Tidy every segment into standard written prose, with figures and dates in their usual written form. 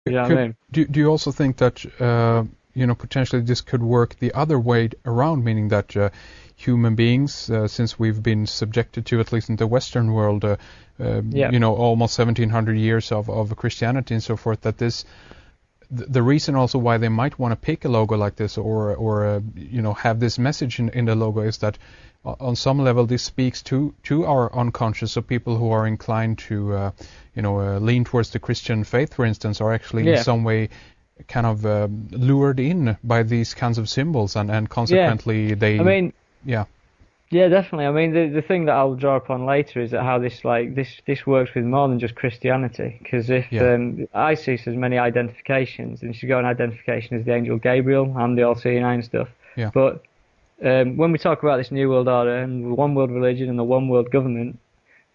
You know what I mean? Do you also think that potentially this could work the other way around, meaning that human beings, since we've been subjected to, at least in the Western world, almost 1700 years of Christianity and so forth, that the reason also why they might want to pick a logo like this or have this message in the logo is that on some level this speaks to our unconscious. So people who are inclined to lean towards the Christian faith, for instance, are actually in some way kind of lured in by these kinds of symbols, and consequently they. Yeah, definitely. I mean, the thing that I'll draw upon later is that how this works with more than just Christianity. Because if ISIS has many identifications, and she's got an identification as the angel Gabriel and the all-seeing eye and stuff. Yeah. But when we talk about this New World Order and the one world religion and the one world government,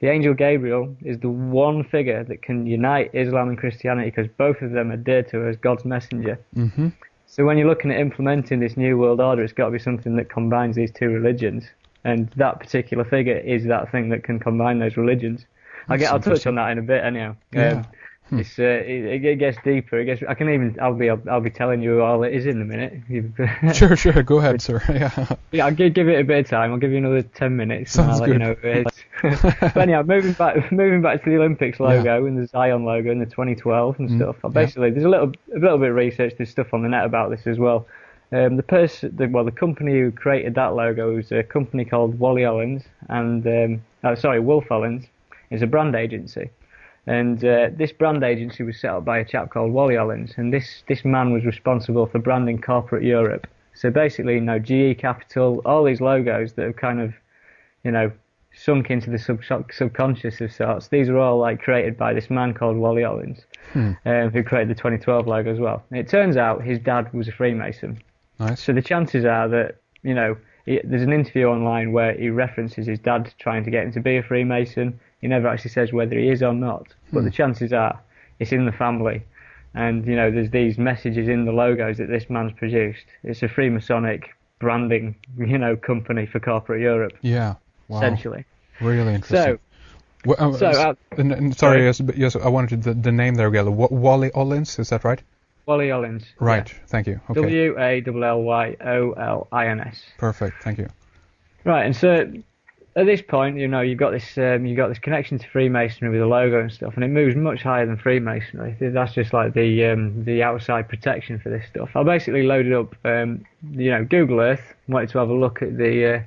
the angel Gabriel is the one figure that can unite Islam and Christianity, because both of them adhere to her as God's messenger. Mm-hmm. So when you're looking at implementing this New World Order, it's got to be something that combines these two religions. And that particular figure is that thing that can combine those religions. I'll touch on that in a bit, anyhow. Yeah. It gets deeper. I'll be telling you all it is in a minute. Sure. Go ahead, sir. Yeah. I'll give it a bit of time. I'll give you another 10 minutes. Sounds and I'll good. let you know who it is. But anyhow, moving back to the Olympics logo and the Zion logo in the 2012 and stuff. Basically, there's a little bit of research. There's stuff on the net about this as well. The company who created that logo was a company called Wally Ollins, and Wolf Ollins is a brand agency, and this brand agency was set up by a chap called Wally Ollins, and this man was responsible for branding corporate Europe. So basically, GE Capital, all these logos that have kind of, sunk into the subconscious of sorts. These are all created by this man called Wally Ollins, who created the 2012 logo as well. And it turns out his dad was a Freemason. Nice. So the chances are that, there's an interview online where he references his dad trying to get him to be a Freemason. He never actually says whether he is or not, but the chances are it's in the family. And, there's these messages in the logos that this man's produced. It's a Freemasonic branding, company for corporate Europe. Yeah. Wow. Essentially. Really interesting. Sorry, yes, I wanted the name there again. Wally Ollins, is that right? Wally Ollins. Right, yeah. Thank you. Okay. Wallyollins. Perfect, thank you. Right, and so at this point, you've got this connection to Freemasonry with the logo and stuff, and it moves much higher than Freemasonry. That's just like the outside protection for this stuff. I basically loaded up, Google Earth, wanted to have a look at the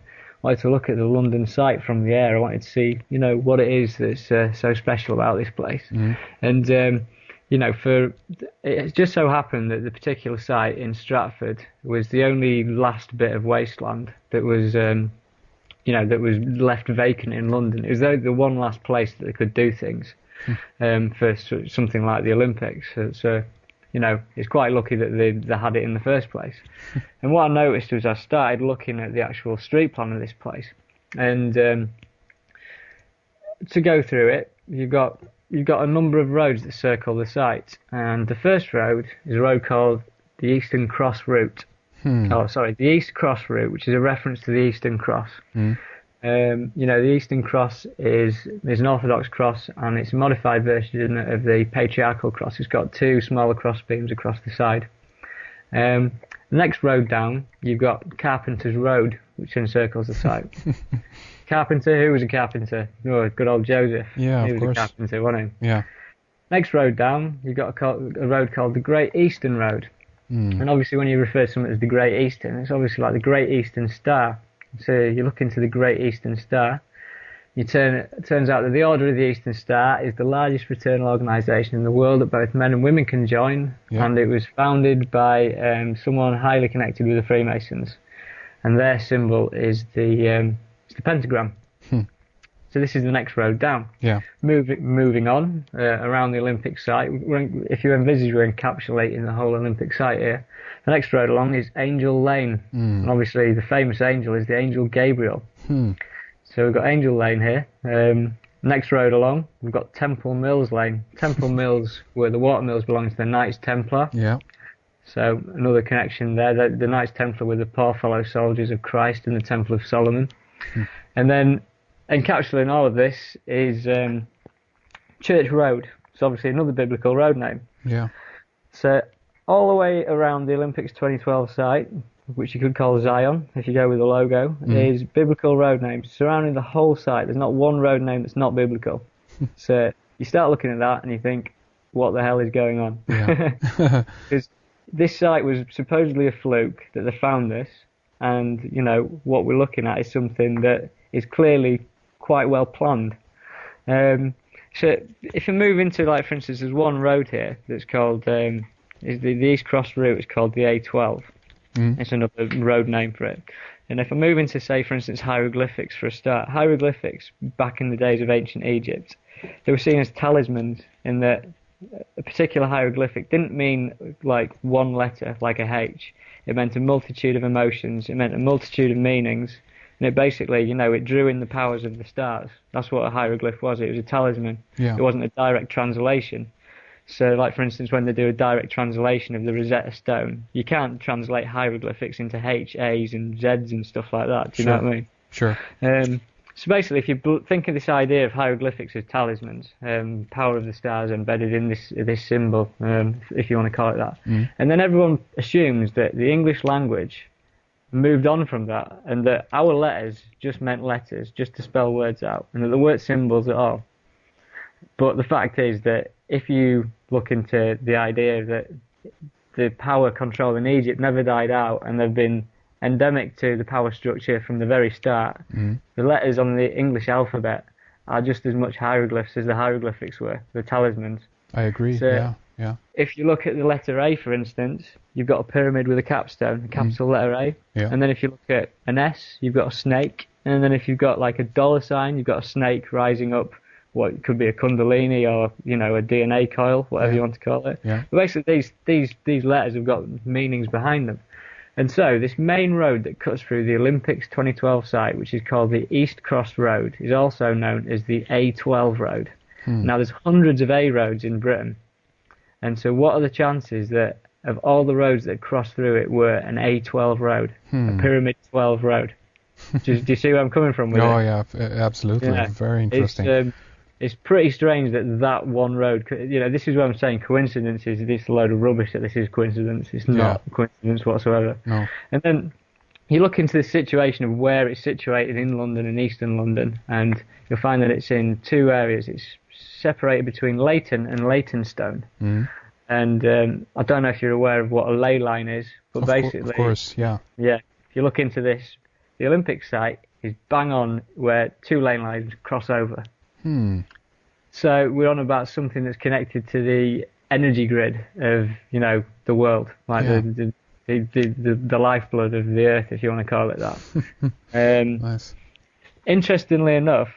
London site from the air. I wanted to see, what it is that's so special about this place. And, it just so happened that the particular site in Stratford was the only last bit of wasteland that was, that was left vacant in London. It was the one last place that they could do things for something like the Olympics. So it's quite lucky that they had it in the first place. And what I noticed was I started looking at the actual street plan of this place. And to go through it, you've got a number of roads that circle the site. And the first road is a road called the Eastern Cross Route. The East Cross Route, which is a reference to the Eastern Cross. The Eastern Cross is an Orthodox cross, and it's a modified version of the Patriarchal cross. It's got two smaller cross beams across the side. The next road down, you've got Carpenter's Road, which encircles the site. Carpenter, who was a carpenter? Oh, good old Joseph. Yeah, he of was course. a carpenter, wasn't he? Yeah. Next road down, you've got a road called the Great Eastern Road. And obviously when you refer to something as the Great Eastern, it's obviously like the Great Eastern Star. So you look into the Great Eastern Star. It turns out that the Order of the Eastern Star is the largest fraternal organisation in the world that both men and women can join. Yeah. And it was founded by someone highly connected with the Freemasons. And their symbol is the pentagram. So this is the next road down. Yeah. Moving on around the Olympic site. If you envisage we're encapsulating the whole Olympic site here, the next road along is Angel Lane. And obviously the famous angel is the angel Gabriel. So we've got Angel Lane here. Next road along, we've got Temple Mills Lane. Temple Mills, where the water mills belong to the Knights Templar. Yeah. So another connection there. The Knights Templar were the poor fellow soldiers of Christ in the Temple of Solomon. And then encapsulating all of this is Church Road. It's obviously another biblical road name. Yeah. So all the way around the Olympics 2012 site, which you could call Zion if you go with the logo, is biblical road names surrounding the whole site. There's not one road name that's not biblical. So you start looking at that and you think, what the hell is going on? Because this site was supposedly a fluke that they found this, and what we're looking at is something that is clearly quite well planned. So if you move into, like, for instance, there's one road here that's called the East Cross route is called the A12. It's another road name for it. And if I move into, say, for instance, hieroglyphics for a start, hieroglyphics back in the days of ancient Egypt, they were seen as talismans, in that a particular hieroglyphic didn't mean like one letter, like a H. It meant a multitude of emotions. It meant a multitude of meanings. And it basically, it drew in the powers of the stars. That's what a hieroglyph was. It was a talisman. Yeah. It wasn't a direct translation. So, like, for instance, when they do a direct translation of the Rosetta Stone, you can't translate hieroglyphics into H, A's, and Z's and stuff like that. Do you know what I mean? Sure. So basically, if you think of this idea of hieroglyphics as talismans, power of the stars embedded in this symbol, if you want to call it that, and then everyone assumes that the English language moved on from that, and that our letters just meant letters, just to spell words out, and that there weren't symbols at all. But the fact is that if you look into the idea that the power control in Egypt never died out, and they've been endemic to the power structure from the very start, the letters on the English alphabet are just as much hieroglyphs as the hieroglyphics were, the talismans. I agree, so yeah. If you look at the letter A, for instance, you've got a pyramid with a capstone, a capital letter A. Yeah. And then if you look at an S, you've got a snake. And then if you've got like a dollar sign, you've got a snake rising up what could be a kundalini or, a DNA coil, whatever you want to call it. Yeah. But basically, these letters have got meanings behind them. And so this main road that cuts through the Olympics 2012 site, which is called the East Cross Road, is also known as the A12 road. Now, there's hundreds of A roads in Britain. And so what are the chances that of all the roads that cross through it were an A12 road, a Pyramid 12 road? Do you see where I'm coming from with it? Oh, yeah, absolutely. Yeah. Very interesting. It's pretty strange that one road, this is what I'm saying, coincidences, this is a load of rubbish that this is coincidence. It's not coincidence whatsoever. No. And then you look into the situation of where it's situated in London and Eastern London, and you'll find that it's in two areas. It's separated between Leighton and Leytonstone. And I don't know if you're aware of what a ley line is, but basically... Of course, yeah. Yeah, if you look into this, the Olympic site is bang on where two ley lines cross over. So we're on about something that's connected to the energy grid of, the world, like the lifeblood of the earth, if you want to call it that. Nice. Interestingly enough,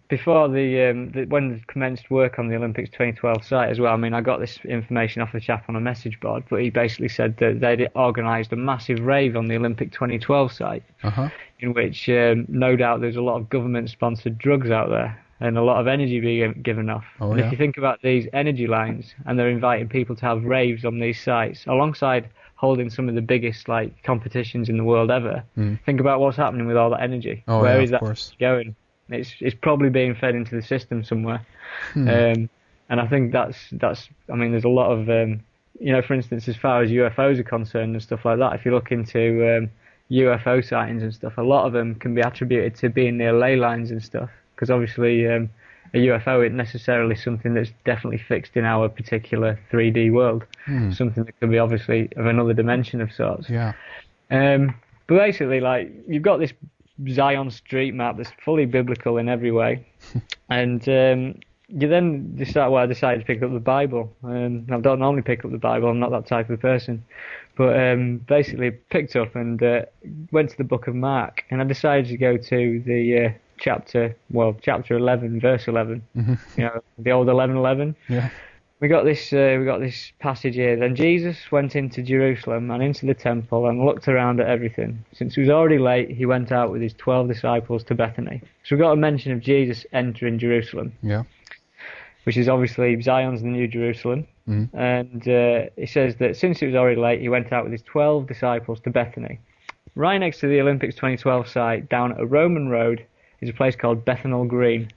before when they commenced work on the Olympics 2012 site as well, I mean, I got this information off a chap on a message board, but he basically said that they'd organised a massive rave on the Olympic 2012 site, in which no doubt there's a lot of government-sponsored drugs out there and a lot of energy being given off. If you think about these energy lines, and they're inviting people to have raves on these sites, alongside holding some of the biggest competitions in the world ever, think about what's happening with all that energy. Where is that going? It's probably being fed into the system somewhere. And I think that's I mean, there's a lot of, for instance, as far as UFOs are concerned and stuff like that, if you look into UFO sightings and stuff, a lot of them can be attributed to being near ley lines and stuff. Because obviously a UFO isn't necessarily something that's definitely fixed in our particular 3D world. Something that could be obviously of another dimension of sorts. Yeah. But basically, you've got this Zion street map that's fully biblical in every way. And you then decide, I decided to pick up the Bible. I don't normally pick up the Bible, I'm not that type of person. But basically picked up and went to the book of Mark. And I decided to go to the... chapter 11, verse 11. The old 11:11. Yeah. We got this passage here. Then Jesus went into Jerusalem and into the temple and looked around at everything. Since it was already late, he went out with his 12 disciples to Bethany. So we've got a mention of Jesus entering Jerusalem. Yeah. Which is obviously Zion's the New Jerusalem. And it says that since it was already late, he went out with his 12 disciples to Bethany. Right next to the Olympics 2012 site, down a Roman road, is a place called Bethnal Green.